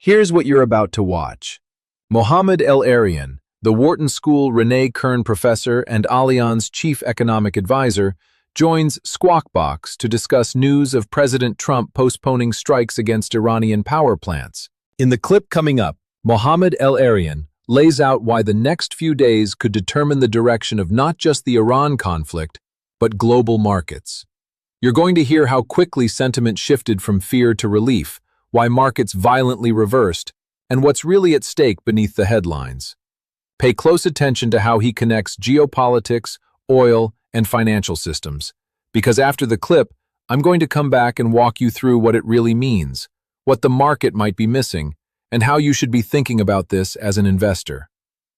Here's what you're about to watch. Mohamed El-Erian, the Wharton School Rene Kern professor and Allianz chief economic advisor, joins Squawk Box to discuss news of President Trump postponing strikes against Iranian power plants. In the clip coming up, Mohamed El-Erian lays out why the next few days could determine the direction of not just the Iran conflict, but global markets. You're going to hear how quickly sentiment shifted from fear to relief, why markets violently reversed, and what's really at stake beneath the headlines. Pay close attention to how he connects geopolitics, oil, and financial systems, because after the clip, I'm going to come back and walk you through what it really means, what the market might be missing, and how you should be thinking about this as an investor.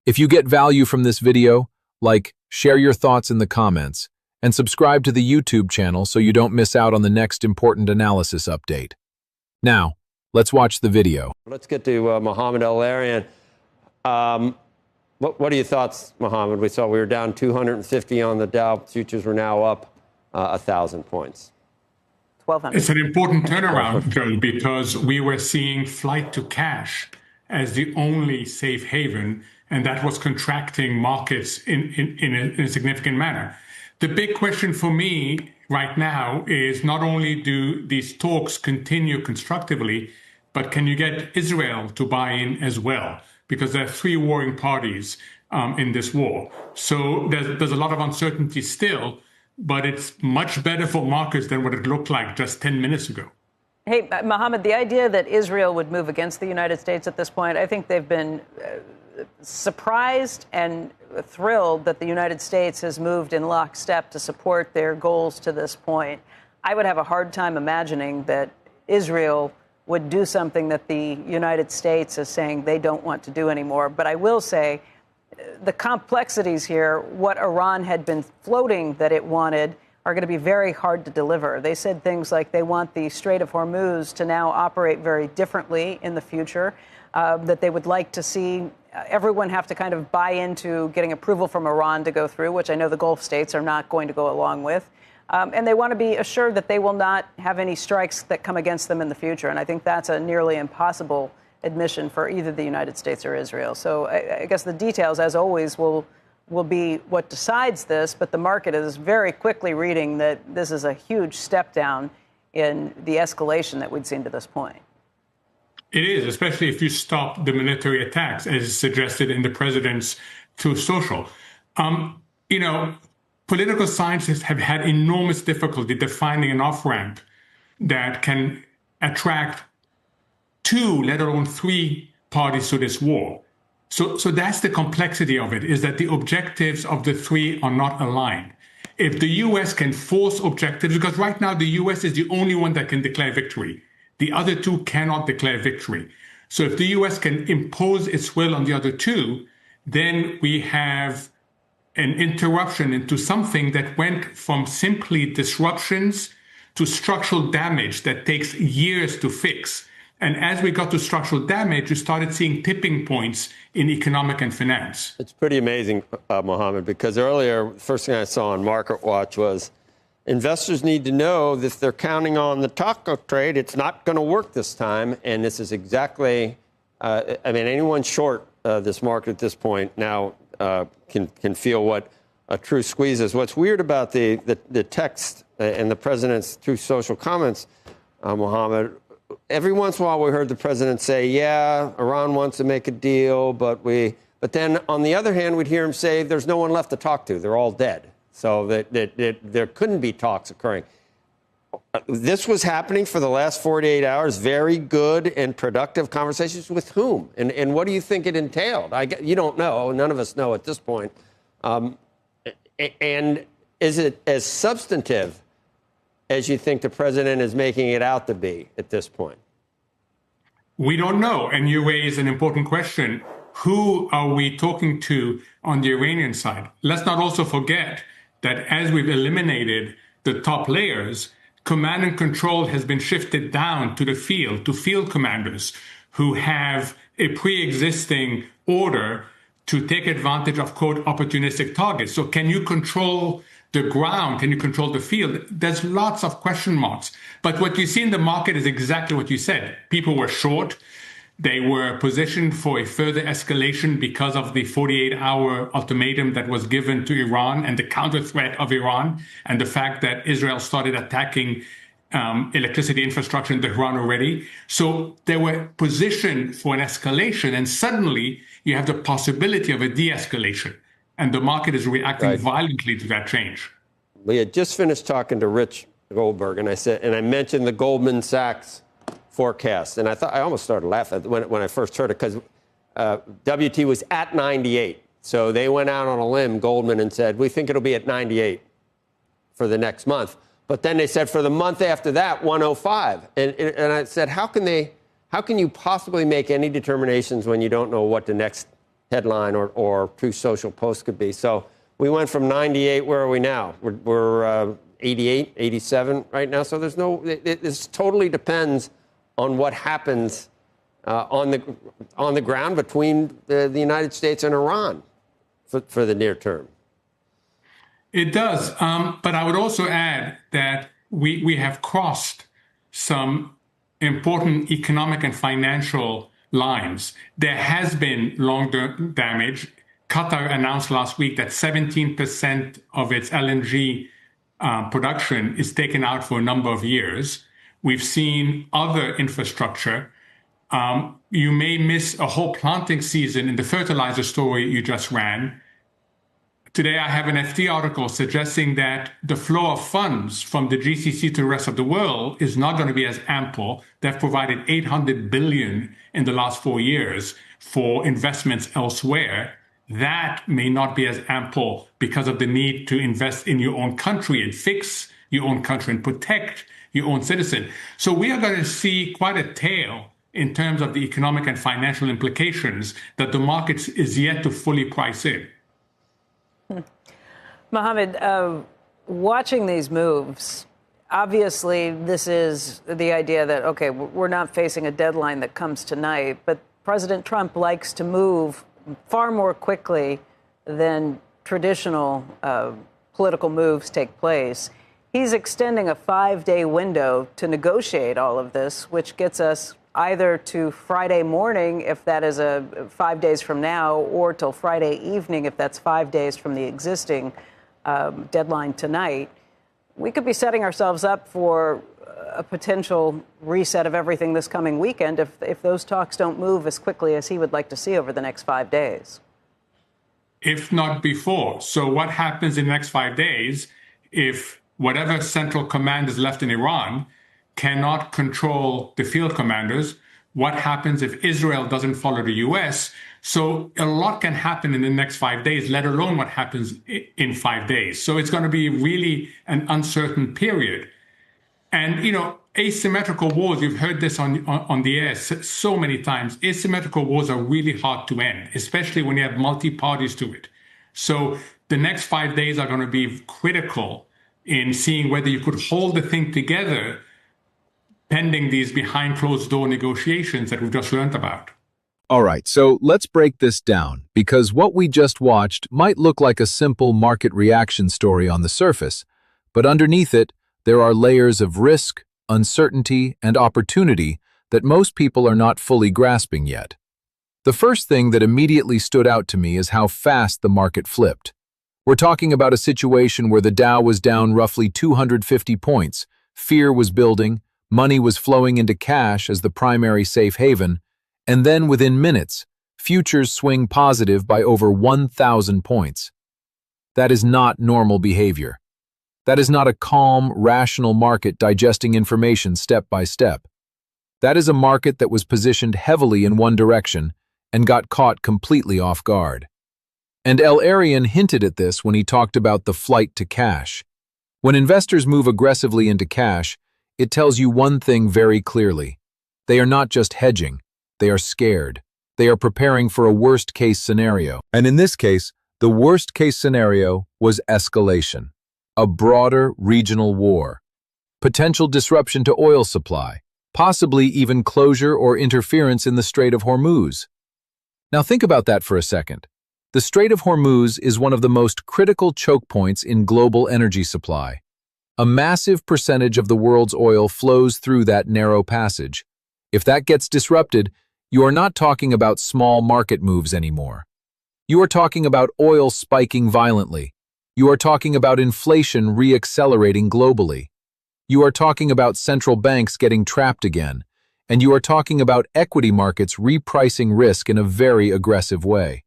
If you get value from this video, share your thoughts in the comments, and subscribe to the YouTube channel so you don't miss out on the next important analysis update. Now, let's watch the video. Let's get to Mohamed El-Erian. What are your thoughts, Mohamed? We were down 250 on the Dow. Futures were now up 1,000 points. 1,200. It's an important turnaround, Joel, because we were seeing flight to cash as the only safe haven, and that was contracting markets in a significant manner. The big question for me right now is not only do these talks continue constructively, but can you get Israel to buy in as well? Because there are three warring parties in this war. So there's a lot of uncertainty still, but it's much better for markets than what it looked like just 10 minutes ago. Hey, Mohamed, the idea that Israel would move against the United States at this point, I think they've been surprised and thrilled that the United States has moved in lockstep to support their goals to this point. I would have a hard time imagining that Israel would do something that the United States is saying they don't want to do anymore. But I will say the complexities here, what Iran had been floating that it wanted, are going to be very hard to deliver. They said things like they want the Strait of Hormuz to now operate very differently in the future, that they would like to see everyone have to kind of buy into getting approval from Iran to go through, which I know the Gulf states are not going to go along with. And they want to be assured that they will not have any strikes that come against them in the future. And I think that's a nearly impossible admission for either the United States or Israel. So I guess the details, as always, will be what decides this. But the market is very quickly reading that this is a huge step down in the escalation that we'd seen to this point. It is, especially if you stop the military attacks, as suggested in the president's Truth Social. Political scientists have had enormous difficulty defining an off-ramp that can attract two, let alone three parties to this war. So that's the complexity of it, is that the objectives of the three are not aligned. If the U.S. can force objectives, because right now the U.S. is the only one that can declare victory. The other two cannot declare victory. So if the U.S. can impose its will on the other two, then we have an interruption into something that went from simply disruptions to structural damage that takes years to fix. And as we got to structural damage, you started seeing tipping points in economic and finance. It's pretty amazing, Mohamed, because earlier, first thing I saw on Market Watch was investors need to know that if they're counting on the taco trade, it's not going to work this time. And this is exactly, anyone short this market at this point now can feel what a true squeeze is. What's weird about the text and the president's Truth Social comments, Mohamed, every once in a while we heard the president say, yeah, Iran wants to make a deal, but then on the other hand, we'd hear him say there's no one left to talk to. They're all dead. So that there couldn't be talks occurring. This was happening for the last 48 hours, very good and productive conversations with whom? And what do you think it entailed? You don't know. None of us know at this point. And is it as substantive as you think the president is making it out to be at this point? We don't know. And you raise an important question. Who are we talking to on the Iranian side? Let's not also forget that as we've eliminated the top layers, command and control has been shifted down to the field, to field commanders who have a pre-existing order to take advantage of, quote, opportunistic targets. So can you control the ground? Can you control the field? There's lots of question marks. But what you see in the market is exactly what you said. People were short. They were positioned for a further escalation because of the 48-hour ultimatum that was given to Iran and the counter threat of Iran, and the fact that Israel started attacking electricity infrastructure in Tehran already. So they were positioned for an escalation, and suddenly you have the possibility of a de-escalation, and the market is reacting violently to that change. We had just finished talking to Rich Goldberg, and I mentioned the Goldman Sachs forecast, and I almost started laughing when I first heard it, because WT was at 98. So they went out on a limb, Goldman, and said, we think it'll be at 98 for the next month. But then they said for the month after that, 105. And I said, how can you possibly make any determinations when you don't know what the next headline or Truth Social post could be? So we went from 98, where are we now? We're 88, 87 right now. So this totally depends on what happens on the ground between the United States and Iran for the near term. It does, but I would also add that we have crossed some important economic and financial lines. There has been long-term damage. Qatar announced last week that 17% of its LNG production is taken out for a number of years. We've seen other infrastructure. You may miss a whole planting season in the fertilizer story you just ran. Today, I have an FT article suggesting that the flow of funds from the GCC to the rest of the world is not going to be as ample. They've provided $800 billion in the last 4 years for investments elsewhere. That may not be as ample because of the need to invest in your own country and fix your own country and protect your own citizen. So we are going to see quite a tail in terms of the economic and financial implications that the market is yet to fully price in. Mohamed, watching these moves, obviously this is the idea that, okay, we're not facing a deadline that comes tonight, but President Trump likes to move far more quickly than traditional political moves take place. He's extending a 5-day window to negotiate all of this, which gets us either to Friday morning, if that is 5 days from now, or till Friday evening, if that's 5 days from the existing deadline tonight. We could be setting ourselves up for a potential reset of everything this coming weekend if those talks don't move as quickly as he would like to see over the next 5 days. If not before. So what happens in the next 5 days if whatever central command is left in Iran cannot control the field commanders? What happens if Israel doesn't follow the U.S.? So a lot can happen in the next 5 days, let alone what happens in 5 days. So it's going to be really an uncertain period. And, you know, asymmetrical wars, you've heard this on the air so many times, asymmetrical wars are really hard to end, especially when you have multi-parties to it. So the next 5 days are going to be critical in seeing whether you could hold the thing together pending these behind closed door negotiations that we've just learned about. All right, so let's break this down, because what we just watched might look like a simple market reaction story on the surface, but underneath it, there are layers of risk, uncertainty, and opportunity that most people are not fully grasping yet. The first thing that immediately stood out to me is how fast the market flipped. We're talking about a situation where the Dow was down roughly 250 points, fear was building, money was flowing into cash as the primary safe haven, and then within minutes, futures swing positive by over 1,000 points. That is not normal behavior. That is not a calm, rational market digesting information step by step. That is a market that was positioned heavily in one direction and got caught completely off guard. And El-Erian hinted at this when he talked about the flight to cash. When investors move aggressively into cash, it tells you one thing very clearly. They are not just hedging. They are scared. They are preparing for a worst-case scenario. And in this case, the worst-case scenario was escalation. A broader regional war. Potential disruption to oil supply. Possibly even closure or interference in the Strait of Hormuz. Now think about that for a second. The Strait of Hormuz is one of the most critical choke points in global energy supply. A massive percentage of the world's oil flows through that narrow passage. If that gets disrupted, You are not talking about small market moves anymore. You are talking about oil spiking violently. You are talking about inflation re-accelerating globally. You are talking about central banks getting trapped again. And you are talking about equity markets repricing risk in a very aggressive way.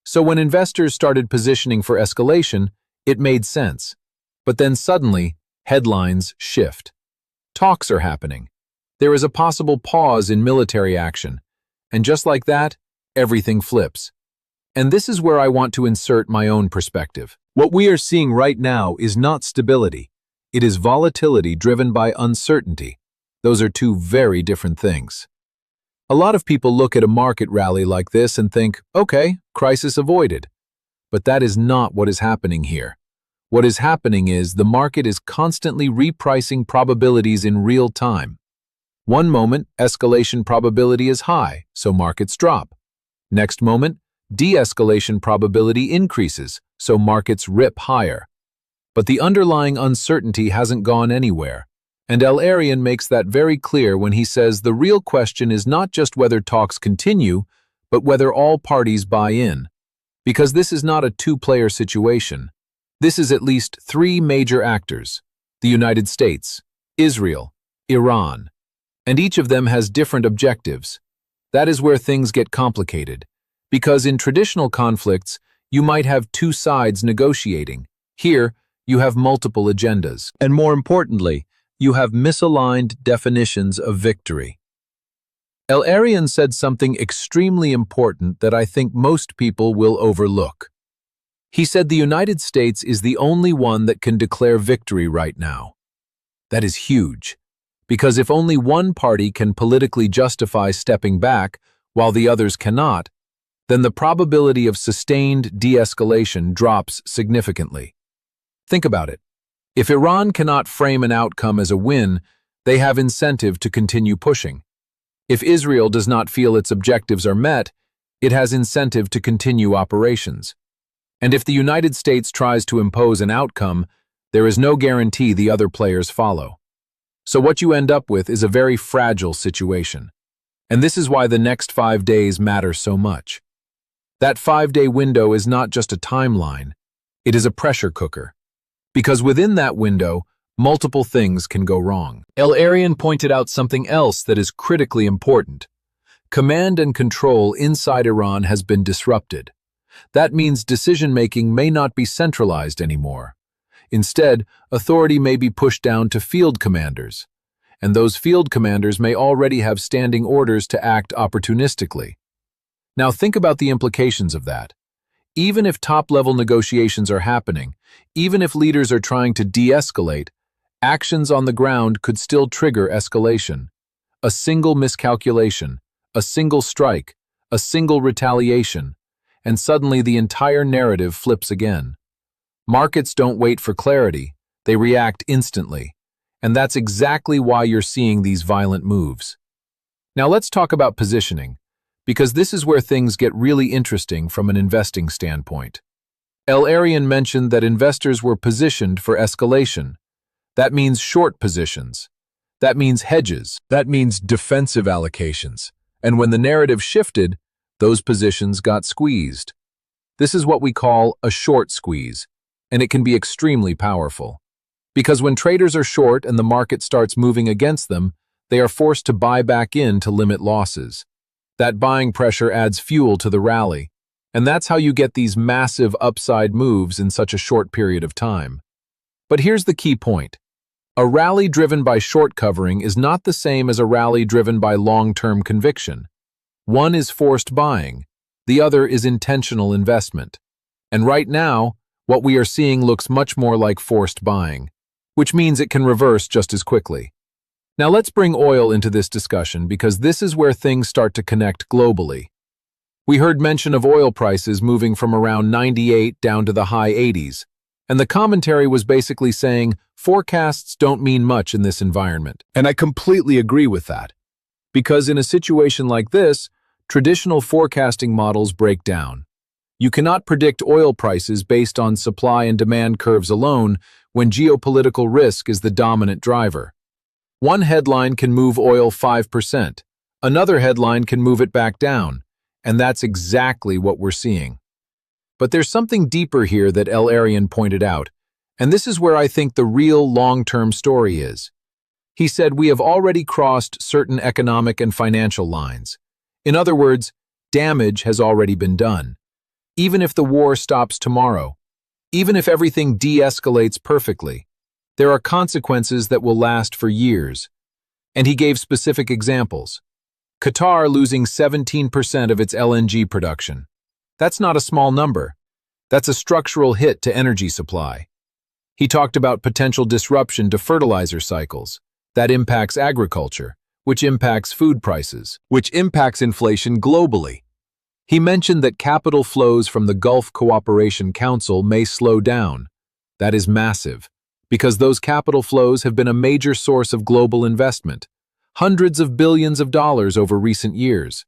So when investors started positioning for escalation, it made sense. But then suddenly, headlines shift. Talks are happening. There is a possible pause in military action. And just like that, everything flips. And this is where I want to insert my own perspective. What we are seeing right now is not stability. It is volatility driven by uncertainty. Those are two very different things. A lot of people look at a market rally like this and think, okay, crisis avoided. But that is not what is happening here. What is happening is the market is constantly repricing probabilities in real time. One moment, escalation probability is high, so markets drop. Next moment, de-escalation probability increases, so markets rip higher. But the underlying uncertainty hasn't gone anywhere. And El-Erian makes that very clear when he says the real question is not just whether talks continue, but whether all parties buy in. Because this is not a two-player situation. This is at least three major actors: the United States, Israel, Iran. And each of them has different objectives. That is where things get complicated. Because in traditional conflicts, you might have two sides negotiating. Here, you have multiple agendas. And more importantly, you have misaligned definitions of victory. El-Erian said something extremely important that I think most people will overlook. He said the United States is the only one that can declare victory right now. That is huge, because if only one party can politically justify stepping back while the others cannot, then the probability of sustained de-escalation drops significantly. Think about it. If Iran cannot frame an outcome as a win, they have incentive to continue pushing. If Israel does not feel its objectives are met, it has incentive to continue operations. And if the United States tries to impose an outcome, there is no guarantee the other players follow. So what you end up with is a very fragile situation. And this is why the next 5 days matter so much. That 5-day window is not just a timeline, it is a pressure cooker. Because within that window, multiple things can go wrong. El-Erian pointed out something else that is critically important. Command and control inside Iran has been disrupted. That means decision-making may not be centralized anymore. Instead, authority may be pushed down to field commanders. And those field commanders may already have standing orders to act opportunistically. Now think about the implications of that. Even if top-level negotiations are happening, even if leaders are trying to de-escalate, actions on the ground could still trigger escalation. A single miscalculation, a single strike, a single retaliation, and suddenly the entire narrative flips again. Markets don't wait for clarity, they react instantly. And that's exactly why you're seeing these violent moves. Now let's talk about positioning, because this is where things get really interesting from an investing standpoint. El-Erian mentioned that investors were positioned for escalation. That means short positions. That means hedges. That means defensive allocations. And when the narrative shifted, those positions got squeezed. This is what we call a short squeeze, and it can be extremely powerful. Because when traders are short and the market starts moving against them, they are forced to buy back in to limit losses. That buying pressure adds fuel to the rally, and that's how you get these massive upside moves in such a short period of time. But here's the key point. A rally driven by short covering is not the same as a rally driven by long-term conviction. One is forced buying, the other is intentional investment. And right now, what we are seeing looks much more like forced buying, which means it can reverse just as quickly. Now let's bring oil into this discussion because this is where things start to connect globally. We heard mention of oil prices moving from around 98 down to the high 80s, and the commentary was basically saying forecasts don't mean much in this environment. And I completely agree with that. Because in a situation like this, traditional forecasting models break down. You cannot predict oil prices based on supply and demand curves alone when geopolitical risk is the dominant driver. One headline can move oil 5%, Another headline can move it back down, and that's exactly what we're seeing. But there's something deeper here that El-Erian pointed out, and this is where I think the real long-term story is. He said we have already crossed certain economic and financial lines. In other words, damage has already been done. Even if the war stops tomorrow, even if everything de-escalates perfectly, there are consequences that will last for years. And he gave specific examples. Qatar losing 17% of its LNG production. That's not a small number. That's a structural hit to energy supply. He talked about potential disruption to fertilizer cycles. That impacts agriculture, which impacts food prices, which impacts inflation globally. He mentioned that capital flows from the Gulf Cooperation Council may slow down. That is massive, because those capital flows have been a major source of global investment. Hundreds of billions of dollars over recent years.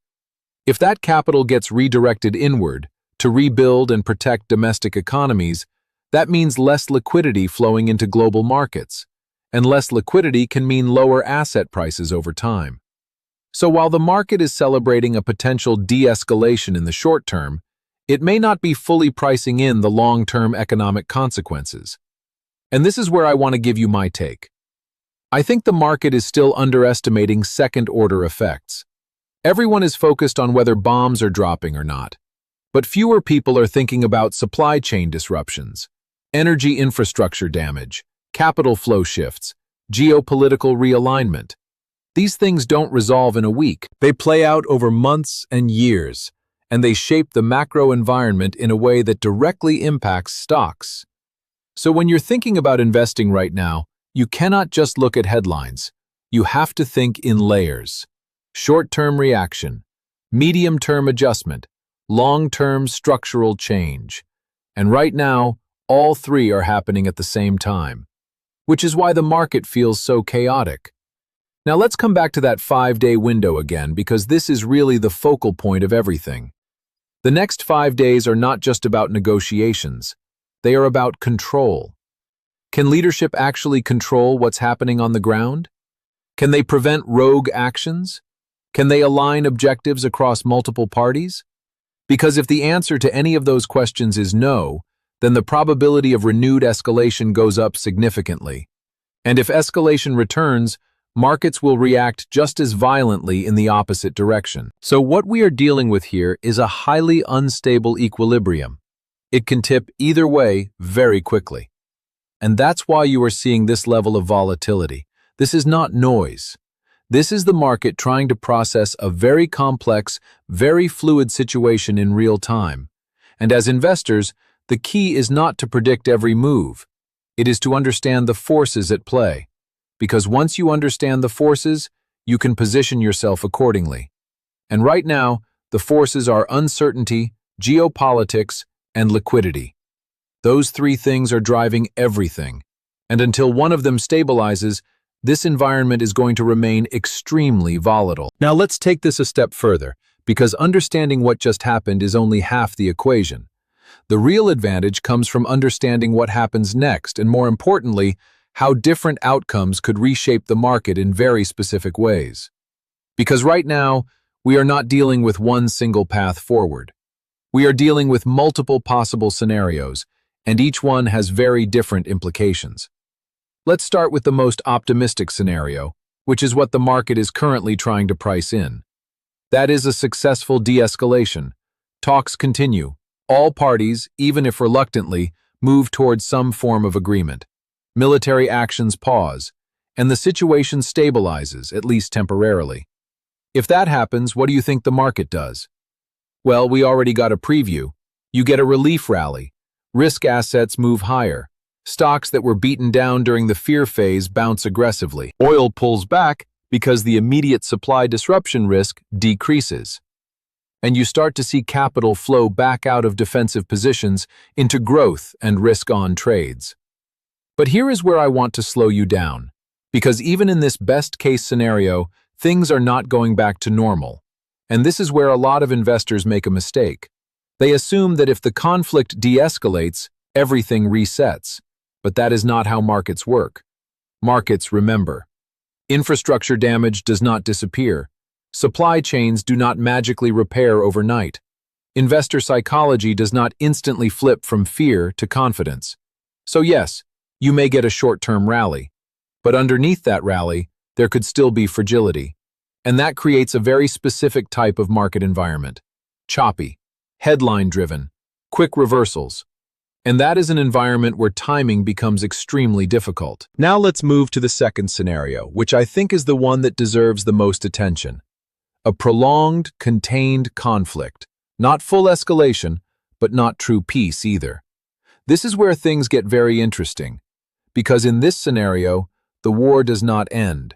If that capital gets redirected inward to rebuild and protect domestic economies, that means less liquidity flowing into global markets, and less liquidity can mean lower asset prices over time. So while the market is celebrating a potential de-escalation in the short term, it may not be fully pricing in the long-term economic consequences. And this is where I want to give you my take. I think the market is still underestimating second-order effects. Everyone is focused on whether bombs are dropping or not, but fewer people are thinking about supply chain disruptions, energy infrastructure damage, capital flow shifts, geopolitical realignment. These things don't resolve in a week. They play out over months and years, and they shape the macro environment in a way that directly impacts stocks. So when you're thinking about investing right now, you cannot just look at headlines. You have to think in layers. Short-term reaction, medium-term adjustment, long-term structural change. And right now, all three are happening at the same time, which is why the market feels so chaotic. Now let's come back to that 5-day window again, because this is really the focal point of everything. The next 5 days are not just about negotiations. They are about control. Can leadership actually control what's happening on the ground? Can they prevent rogue actions? Can they align objectives across multiple parties? Because if the answer to any of those questions is no, then the probability of renewed escalation goes up significantly. And if escalation returns, markets will react just as violently in the opposite direction. So what we are dealing with here is a highly unstable equilibrium. It can tip either way very quickly. And that's why you are seeing this level of volatility. This is not noise. This is the market trying to process a very complex, very fluid situation in real time. And as investors, the key is not to predict every move. It is to understand the forces at play. Because once you understand the forces, you can position yourself accordingly. And right now, the forces are uncertainty, geopolitics, and liquidity. Those three things are driving everything, and until one of them stabilizes, this environment is going to remain extremely volatile. Now let's take this a step further, because understanding what just happened is only half the equation. The real advantage comes from understanding what happens next, and more importantly, how different outcomes could reshape the market in very specific ways. Because right now, we are not dealing with one single path forward. We are dealing with multiple possible scenarios, and each one has very different implications. Let's start with the most optimistic scenario, which is what the market is currently trying to price in. That is a successful de-escalation. Talks continue. All parties, even if reluctantly, move towards some form of agreement. Military actions pause, and the situation stabilizes, at least temporarily. If that happens, what do you think the market does? Well, we already got a preview. You get a relief rally. Risk assets move higher. Stocks that were beaten down during the fear phase bounce aggressively. Oil pulls back because the immediate supply disruption risk decreases. And you start to see capital flow back out of defensive positions into growth and risk-on trades. But here is where I want to slow you down, because even in this best-case scenario, things are not going back to normal. And this is where a lot of investors make a mistake. They assume that if the conflict de-escalates, everything resets. But that is not how markets work. Markets remember. Infrastructure damage does not disappear. Supply chains do not magically repair overnight. Investor psychology does not instantly flip from fear to confidence. So yes, you may get a short-term rally, but underneath that rally, there could still be fragility. And that creates a very specific type of market environment. Choppy, headline-driven, quick reversals. And that is an environment where timing becomes extremely difficult. Now let's move to the second scenario, which I think is the one that deserves the most attention. A prolonged, contained conflict. Not full escalation, but not true peace either. This is where things get very interesting, because in this scenario, the war does not end,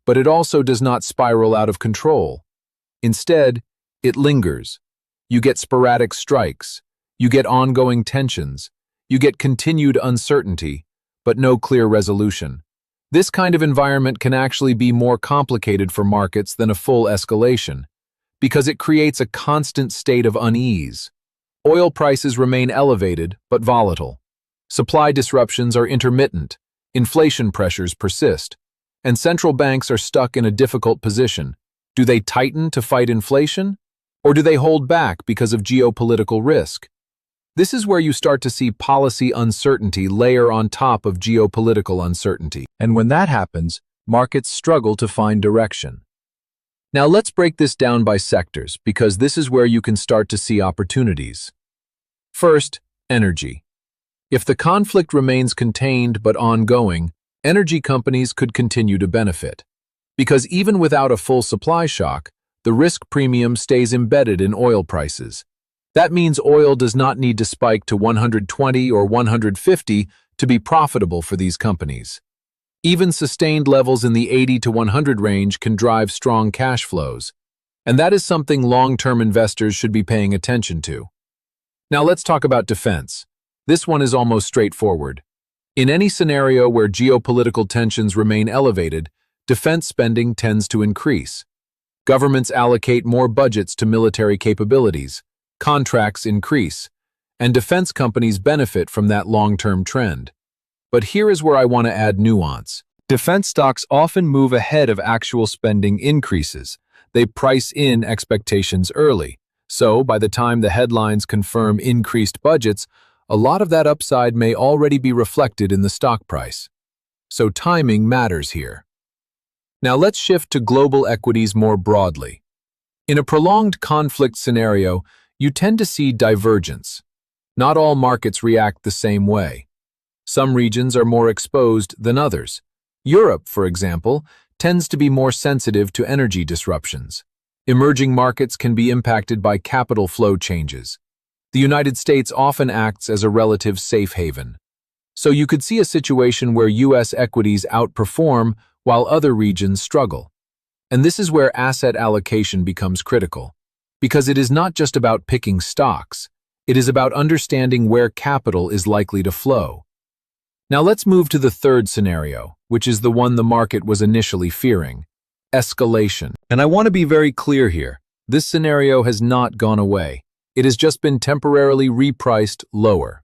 but it also does not spiral out of control. Instead, it lingers. You get sporadic strikes, you get ongoing tensions, you get continued uncertainty, but no clear resolution. This kind of environment can actually be more complicated for markets than a full escalation, because it creates a constant state of unease. Oil prices remain elevated but volatile. Supply disruptions are intermittent, inflation pressures persist, and central banks are stuck in a difficult position. Do they tighten to fight inflation? Or do they hold back because of geopolitical risk? This is where you start to see policy uncertainty layer on top of geopolitical uncertainty. And when that happens, markets struggle to find direction. Now let's break this down by sectors, because this is where you can start to see opportunities. First, energy. If the conflict remains contained but ongoing, energy companies could continue to benefit. Because even without a full supply shock, the risk premium stays embedded in oil prices. That means oil does not need to spike to 120 or 150 to be profitable for these companies. Even sustained levels in the 80 to 100 range can drive strong cash flows, and that is something long-term investors should be paying attention to. Now let's talk about defense. This one is almost straightforward. In any scenario where geopolitical tensions remain elevated, defense spending tends to increase. Governments allocate more budgets to military capabilities, contracts increase, and defense companies benefit from that long-term trend. But here is where I want to add nuance. Defense stocks often move ahead of actual spending increases. They price in expectations early. So, by the time the headlines confirm increased budgets, a lot of that upside may already be reflected in the stock price. So timing matters here. Now let's shift to global equities more broadly. In a prolonged conflict scenario, you tend to see divergence. Not all markets react the same way. Some regions are more exposed than others. Europe, for example, tends to be more sensitive to energy disruptions. Emerging markets can be impacted by capital flow changes. The United States often acts as a relative safe haven. So you could see a situation where U.S. equities outperform while other regions struggle. And this is where asset allocation becomes critical. Because it is not just about picking stocks, it is about understanding where capital is likely to flow. Now let's move to the third scenario, which is the one the market was initially fearing: escalation. And I want to be very clear here. This scenario has not gone away. It has just been temporarily repriced lower.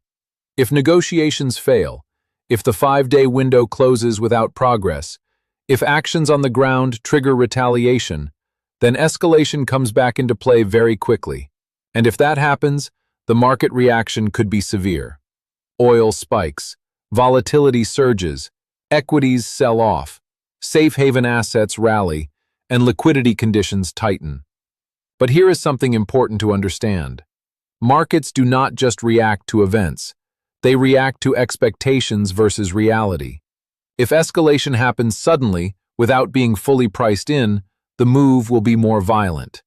If negotiations fail, if the 5-day window closes without progress, if actions on the ground trigger retaliation, then escalation comes back into play very quickly. And if that happens, the market reaction could be severe. Oil spikes, volatility surges, equities sell off, safe haven assets rally, and liquidity conditions tighten. But here is something important to understand. Markets do not just react to events. They react to expectations versus reality. If escalation happens suddenly, without being fully priced in, the move will be more violent.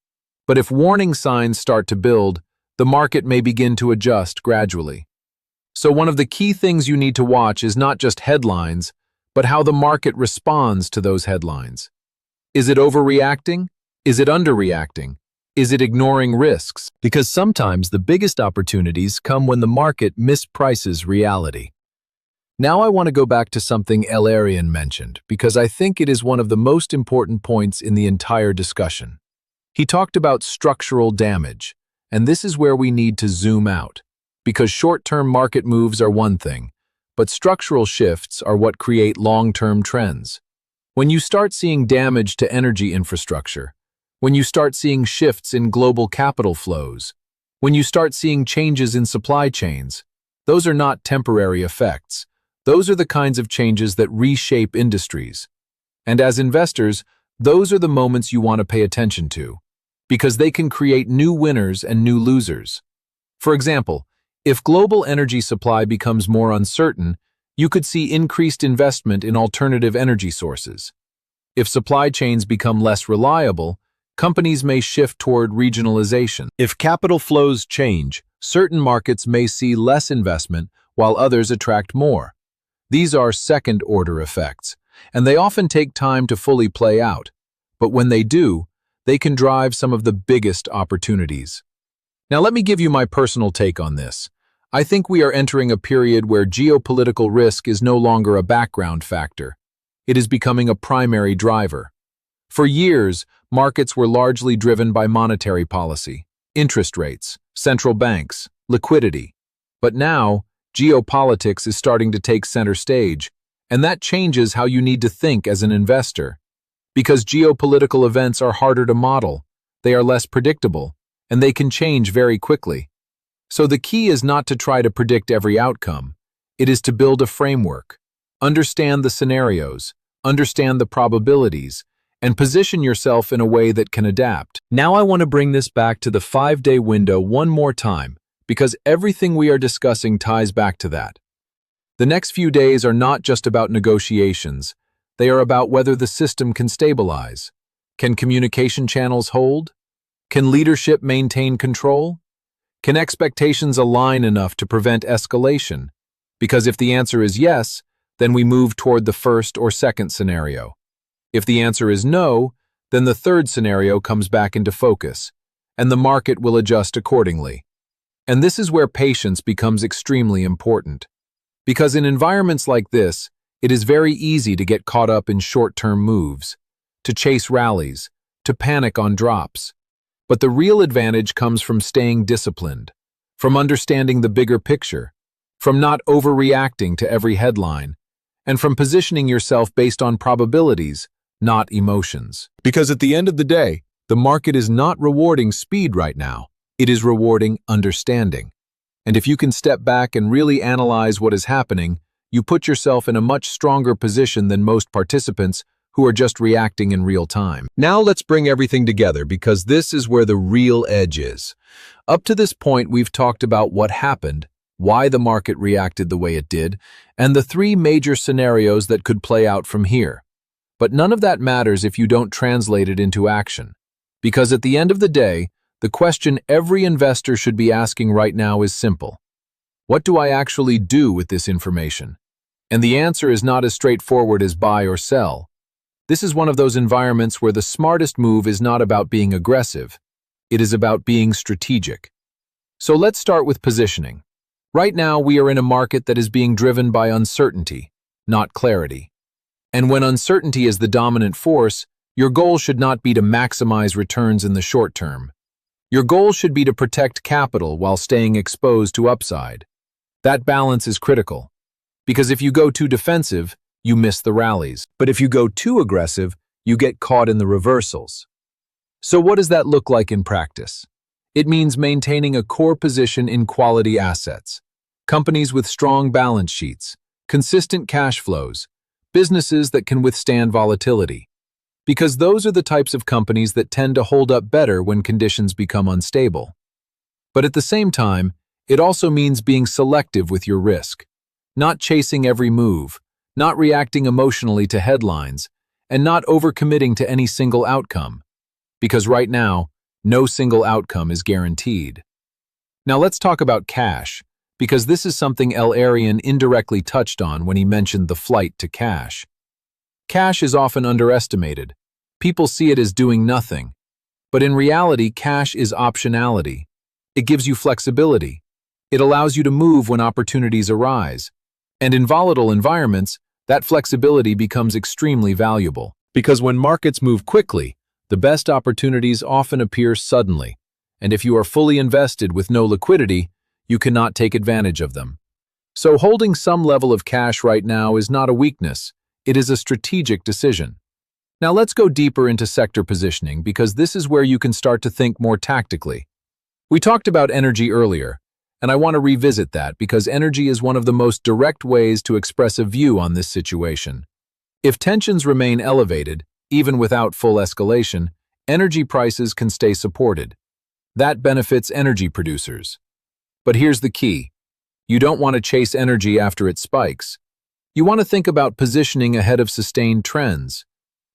But if warning signs start to build, the market may begin to adjust gradually. So one of the key things you need to watch is not just headlines, but how the market responds to those headlines. Is it overreacting? Is it underreacting? Is it ignoring risks? Because sometimes the biggest opportunities come when the market misprices reality. Now I want to go back to something El-Erian mentioned, because I think it is one of the most important points in the entire discussion. He talked about structural damage, and this is where we need to zoom out, because short-term market moves are one thing, but structural shifts are what create long-term trends. When you start seeing damage to energy infrastructure, when you start seeing shifts in global capital flows, when you start seeing changes in supply chains, those are not temporary effects. Those are the kinds of changes that reshape industries. And as investors, those are the moments you want to pay attention to, because they can create new winners and new losers. For example, if global energy supply becomes more uncertain, you could see increased investment in alternative energy sources. If supply chains become less reliable, companies may shift toward regionalization. If capital flows change, certain markets may see less investment while others attract more. These are second-order effects, and they often take time to fully play out. But when they do, they can drive some of the biggest opportunities. Now let me give you my personal take on this. I think we are entering a period where geopolitical risk is no longer a background factor. It is becoming a primary driver. For years, markets were largely driven by monetary policy, interest rates, central banks, liquidity. But now, geopolitics is starting to take center stage, and that changes how you need to think as an investor. Because geopolitical events are harder to model, they are less predictable, and they can change very quickly. So the key is not to try to predict every outcome. It is to build a framework, understand the scenarios, understand the probabilities, and position yourself in a way that can adapt. Now I want to bring this back to the 5-day window one more time, because everything we are discussing ties back to that. The next few days are not just about negotiations. They are about whether the system can stabilize. Can communication channels hold? Can leadership maintain control? Can expectations align enough to prevent escalation? Because if the answer is yes, then we move toward the first or second scenario. If the answer is no, then the third scenario comes back into focus, and the market will adjust accordingly. And this is where patience becomes extremely important. Because in environments like this, it is very easy to get caught up in short-term moves, to chase rallies, to panic on drops. But the real advantage comes from staying disciplined, from understanding the bigger picture, from not overreacting to every headline, and from positioning yourself based on probabilities, not emotions. Because at the end of the day, the market is not rewarding speed right now. It is rewarding understanding. And if you can step back and really analyze what is happening, you put yourself in a much stronger position than most participants who are just reacting in real time. Now let's bring everything together, because this is where the real edge is. Up to this point, we've talked about what happened, why the market reacted the way it did, and the 3 major scenarios that could play out from here. But none of that matters if you don't translate it into action. Because at the end of the day, the question every investor should be asking right now is simple. What do I actually do with this information? And the answer is not as straightforward as buy or sell. This is one of those environments where the smartest move is not about being aggressive. It is about being strategic. So let's start with positioning. Right now, we are in a market that is being driven by uncertainty, not clarity. And when uncertainty is the dominant force, your goal should not be to maximize returns in the short term. Your goal should be to protect capital while staying exposed to upside. That balance is critical, because if you go too defensive, you miss the rallies. But if you go too aggressive, you get caught in the reversals. So what does that look like in practice? It means maintaining a core position in quality assets, companies with strong balance sheets, consistent cash flows, businesses that can withstand volatility. Because those are the types of companies that tend to hold up better when conditions become unstable. But at the same time, it also means being selective with your risk, not chasing every move, not reacting emotionally to headlines, and not overcommitting to any single outcome. Because right now, no single outcome is guaranteed. Now let's talk about cash, because this is something El-Erian indirectly touched on when he mentioned the flight to cash. Cash is often underestimated. People see it as doing nothing. But in reality, cash is optionality. It gives you flexibility. It allows you to move when opportunities arise. And in volatile environments, that flexibility becomes extremely valuable. Because when markets move quickly, the best opportunities often appear suddenly. And if you are fully invested with no liquidity, you cannot take advantage of them. So holding some level of cash right now is not a weakness. It is a strategic decision. Now let's go deeper into sector positioning because this is where you can start to think more tactically. We talked about energy earlier, and I want to revisit that because energy is one of the most direct ways to express a view on this situation. If tensions remain elevated, even without full escalation, energy prices can stay supported. That benefits energy producers. But here's the key. You don't want to chase energy after it spikes. You want to think about positioning ahead of sustained trends.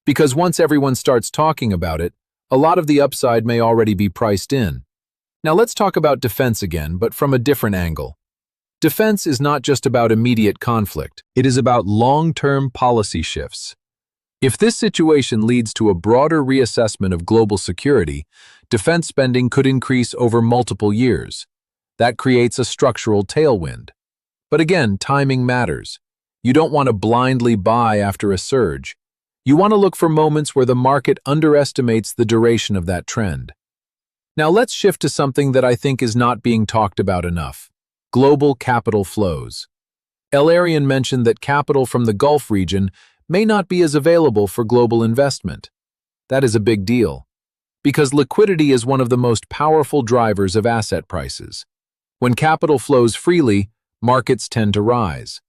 Because once everyone starts talking about it, a lot of the upside may already be priced in. Now let's talk about defense again, but from a different angle. Defense is not just about immediate conflict. It is about long-term policy shifts. If this situation leads to a broader reassessment of global security, defense spending could increase over multiple years. That creates a structural tailwind. But again, timing matters. You don't want to blindly buy after a surge. You want to look for moments where the market underestimates the duration of that trend. Now let's shift to something that I think is not being talked about enough: global capital flows. El-Erian mentioned that capital from the Gulf region may not be as available for global investment. That is a big deal, because liquidity is one of the most powerful drivers of asset prices. When capital flows freely, markets tend to rise.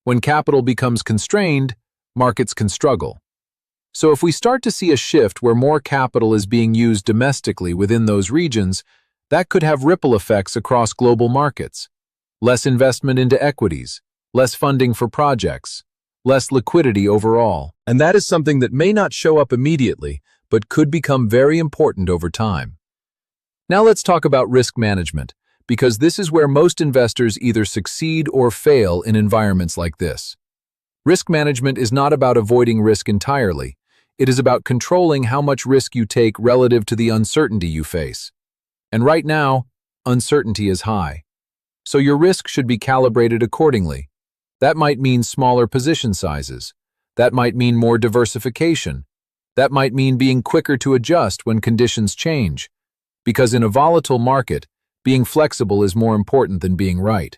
When capital becomes constrained, markets can struggle. So if we start to see a shift where more capital is being used domestically within those regions, that could have ripple effects across global markets. Less investment into equities, less funding for projects, less liquidity overall. And that is something that may not show up immediately, but could become very important over time. Now let's talk about risk management, because this is where most investors either succeed or fail in environments like this. Risk management is not about avoiding risk entirely. It is about controlling how much risk you take relative to the uncertainty you face. And right now, uncertainty is high. So your risk should be calibrated accordingly. That might mean smaller position sizes. That might mean more diversification. That might mean being quicker to adjust when conditions change. Because in a volatile market, being flexible is more important than being right.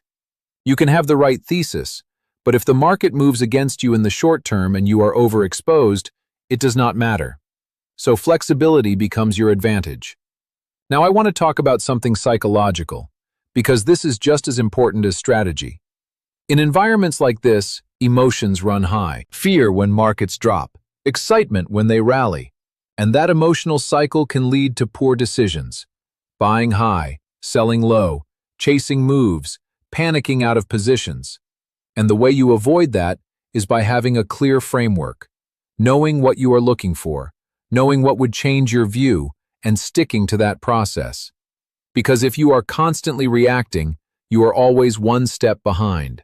You can have the right thesis, but if the market moves against you in the short term and you are overexposed, it does not matter. So flexibility becomes your advantage. Now I want to talk about something psychological, because this is just as important as strategy. In environments like this, emotions run high. Fear when markets drop, excitement when they rally, and that emotional cycle can lead to poor decisions. Buying high, selling low, chasing moves, panicking out of positions. And the way you avoid that is by having a clear framework, knowing what you are looking for, knowing what would change your view, and sticking to that process. Because if you are constantly reacting, you are always one step behind.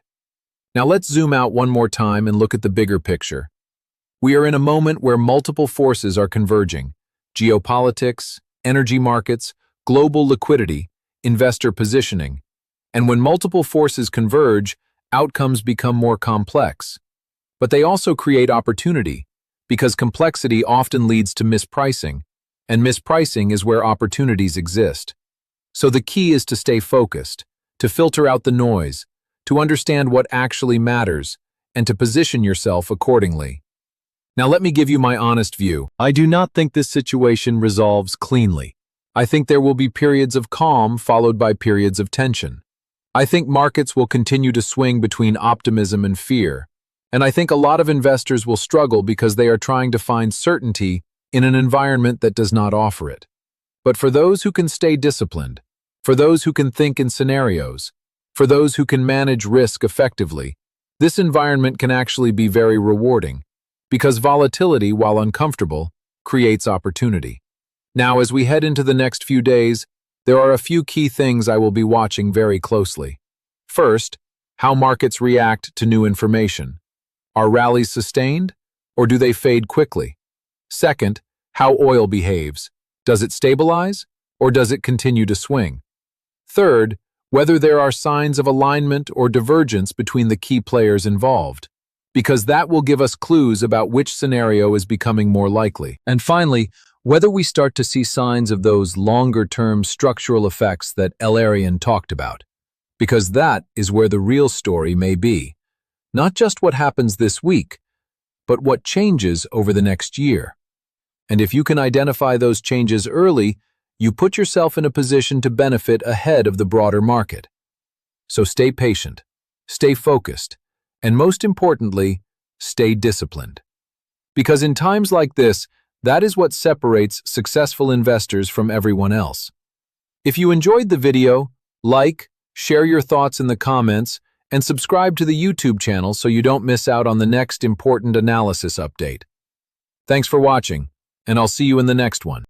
Now let's zoom out one more time and look at the bigger picture. We are in a moment where multiple forces are converging: geopolitics, energy markets, global liquidity, investor positioning. And when multiple forces converge, outcomes become more complex. But they also create opportunity, because complexity often leads to mispricing, and mispricing is where opportunities exist. So the key is to stay focused, to filter out the noise, to understand what actually matters, and to position yourself accordingly. Now let me give you my honest view. I do not think this situation resolves cleanly. I think there will be periods of calm followed by periods of tension. I think markets will continue to swing between optimism and fear. And I think a lot of investors will struggle because they are trying to find certainty in an environment that does not offer it. But for those who can stay disciplined, for those who can think in scenarios, for those who can manage risk effectively, this environment can actually be very rewarding, because volatility, while uncomfortable, creates opportunity. Now, as we head into the next few days, there are a few key things I will be watching very closely. First, how markets react to new information. Are rallies sustained, or do they fade quickly? Second, how oil behaves. Does it stabilize, or does it continue to swing? Third, whether there are signs of alignment or divergence between the key players involved, because that will give us clues about which scenario is becoming more likely. And finally, whether we start to see signs of those longer-term structural effects that El-Erian talked about, because that is where the real story may be. Not just what happens this week, but what changes over the next year. And if you can identify those changes early, you put yourself in a position to benefit ahead of the broader market. So stay patient, stay focused, and most importantly, stay disciplined. Because in times like this, that is what separates successful investors from everyone else. If you enjoyed the video, like, share your thoughts in the comments, and subscribe to the YouTube channel so you don't miss out on the next important analysis update. Thanks for watching, and I'll see you in the next one.